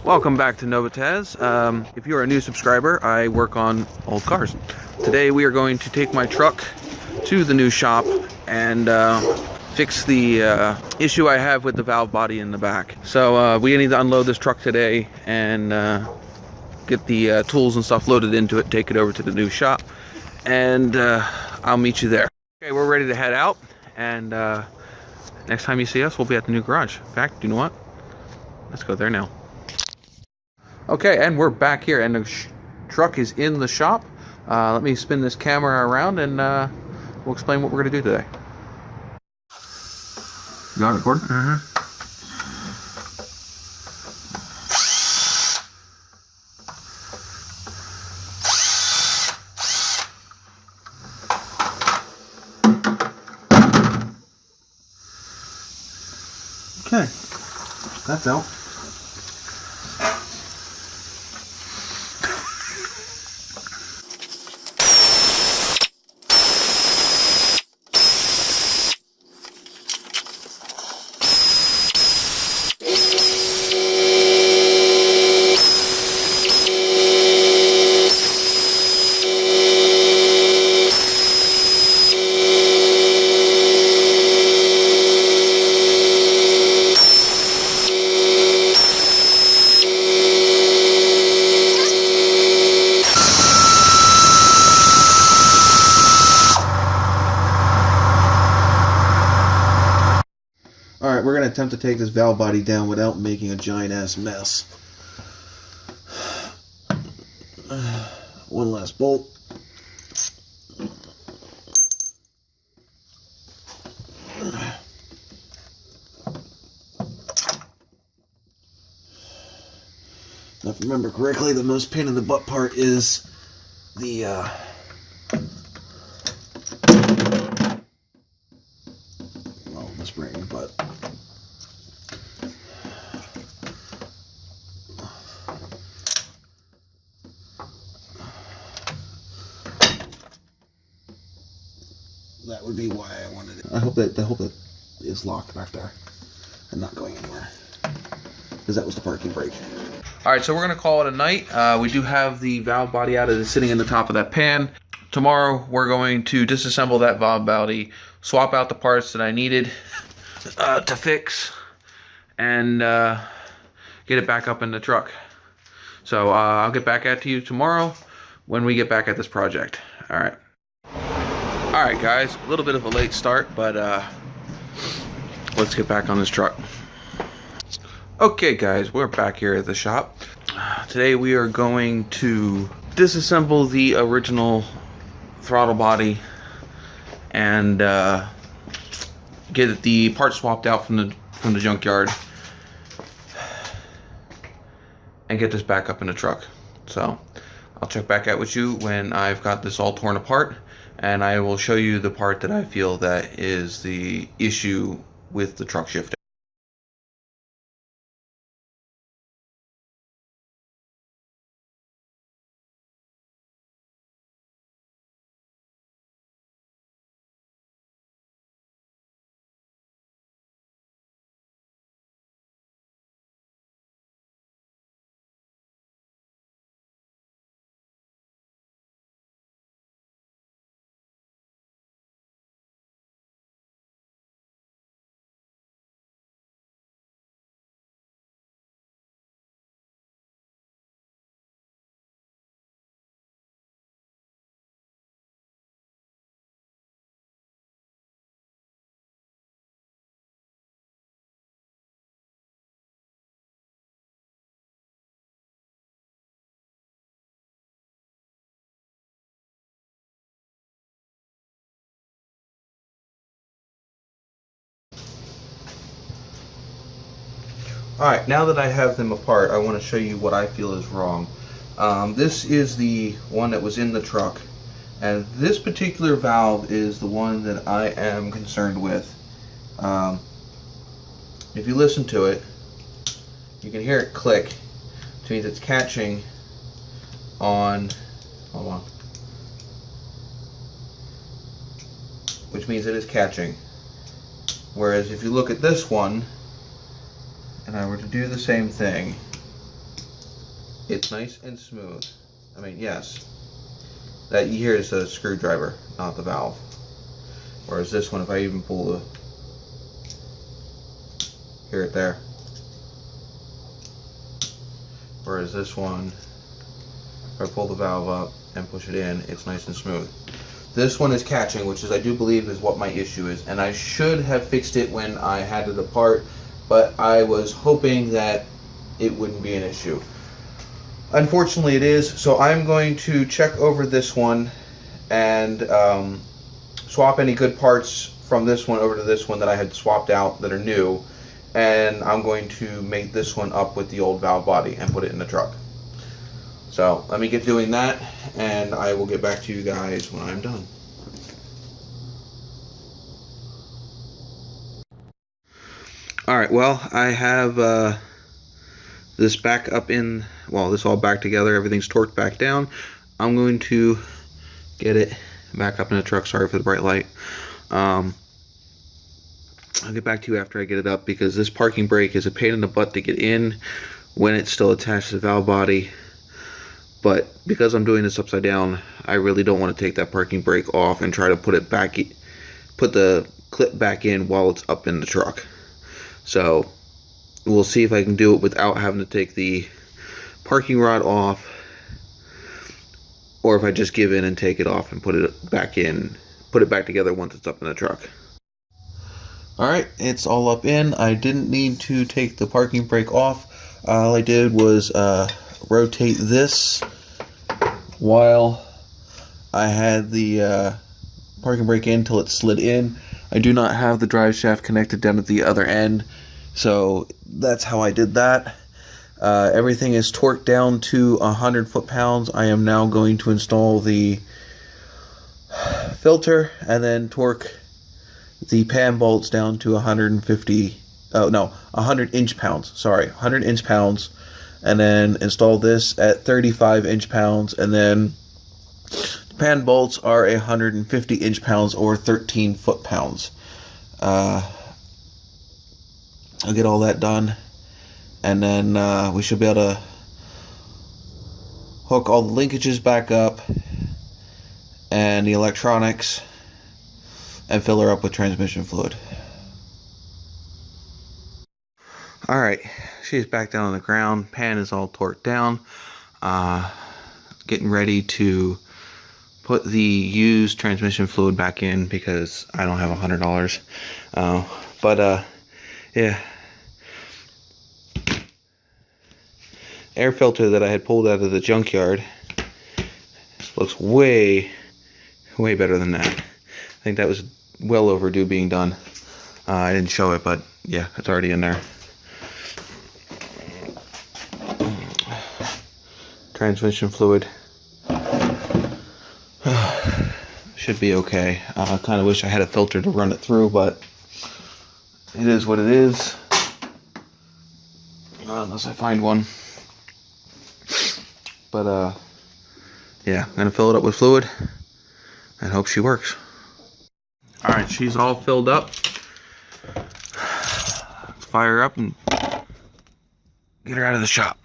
Welcome back to Novatazz. If you're a new subscriber, I work on old cars. Today we are going to take my truck to the new shop and fix the issue I have with the valve body in the back. So we need to unload this truck today and get the tools and stuff loaded into it, take it over to the new shop, and I'll meet you there. Okay, we're ready to head out, and next time you see us, we'll be at the new garage. In fact, you know what? Let's go there now. Okay, and we're back here, and the truck is in the shop. Let me spin this camera around, and we'll explain what we're going to do today. You got it recording? Mm-hmm. Okay, that's out. Alright, we're going to attempt to take this valve body down without making a giant ass mess. One last bolt. Now, if I remember correctly, the most pain in the butt part is the well, the spring, but that would be why I wanted it. I hope that is locked back there and not going anywhere, because that was the parking brake. All right, so we're gonna call it a night. We do have the valve body out. It is sitting in the top of that pan. Tomorrow we're going to disassemble that valve body, swap out the parts that I needed to fix, and get it back up in the truck. So I'll get back at you tomorrow when we get back at this project. All right. All right, guys, a little bit of a late start, but let's get back on this truck. Okay, guys, we're back here at the shop. Today we are going to disassemble the original throttle body and get the parts swapped out from the junkyard and get this back up in the truck. So I'll check back out with you when I've got this all torn apart, and I will show you the part that I feel that is the issue with the truck shifter. Alright, now that I have them apart, I want to show you what I feel is wrong. This is the one that was in the truck, and this particular valve is the one that I am concerned with. If you listen to it, you can hear it click, which means it's catching on, hold on, which means it is catching. Whereas if you look at this one, and I were to do the same thing, it's nice and smooth. I mean, yes, that you hear is a screwdriver, not the valve. Whereas this one, if I even pull the, hear it there. Whereas this one, if I pull the valve up and push it in, it's nice and smooth. This one is catching, which is, I do believe, is what my issue is. And I should have fixed it when I had it apart, but I was hoping that it wouldn't be an issue. Unfortunately it is, so I'm going to check over this one and swap any good parts from this one over to this one that I had swapped out that are new, and I'm going to make this one up with the old valve body and put it in the truck. So let me get doing that, and I will get back to you guys when I'm done. Alright, well, I have this back up in, well, this all back together, everything's torqued back down. I'm going to get it back up in the truck. Sorry for the bright light. I'll get back to you after I get it up, because this parking brake is a pain in the butt to get in when it's still attached to the valve body. But because I'm doing this upside down, I really don't want to take that parking brake off and try to put it back, put the clip back in while it's up in the truck. So we'll see if I can do it without having to take the parking rod off, or if I just give in and take it off and put it back in, put it back together once it's up in the truck. Alright, it's all up in. I didn't need to take the parking brake off. All I did was rotate this while I had the parking brake in till it slid in. I do not have the drive shaft connected down at the other end, so that's how I did that. Everything is torqued down to 100 foot-pounds. I am now going to install the filter and then torque the pan bolts down to 100 inch-pounds. Sorry, 100 inch-pounds, and then install this at 35 inch-pounds, and then the pan bolts are 150 inch-pounds or 13 foot-pounds. I'll get all that done, and then we should be able to hook all the linkages back up and the electronics and fill her up with transmission fluid. Alright, she's back down on the ground. Pan is all torqued down. Getting ready to put the used transmission fluid back in because I don't have $100. Yeah. Air filter that I had pulled out of the junkyard looks way better than that. I think that was well overdue being done. I didn't show it, but yeah, it's already in there. Transmission fluid should be okay. I kind of wish I had a filter to run it through, but it is what it is. Unless I find one. But yeah, I'm gonna fill it up with fluid and hope she works. Alright, she's all filled up. Let's fire her up and get her out of the shop.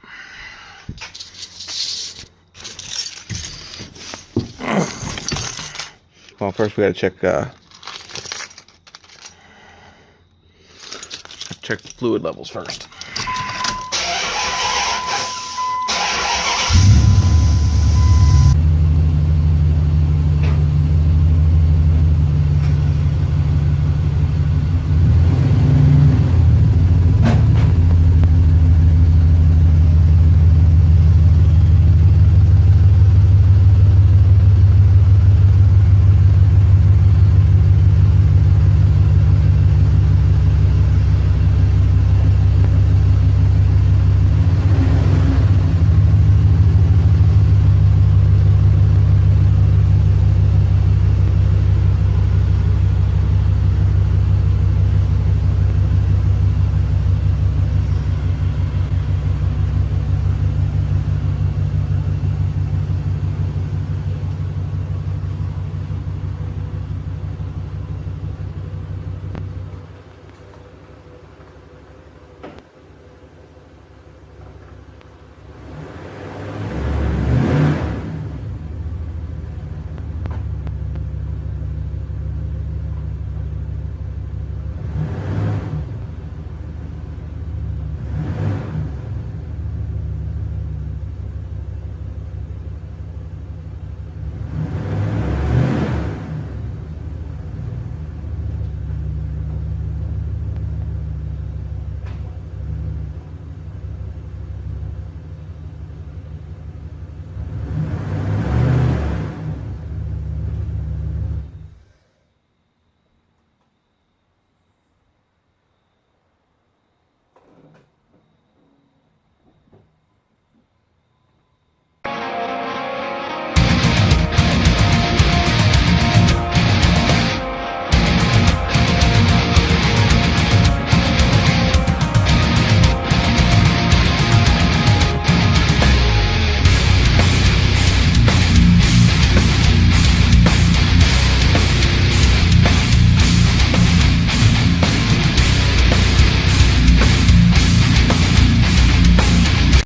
Well, first we gotta check the fluid levels first.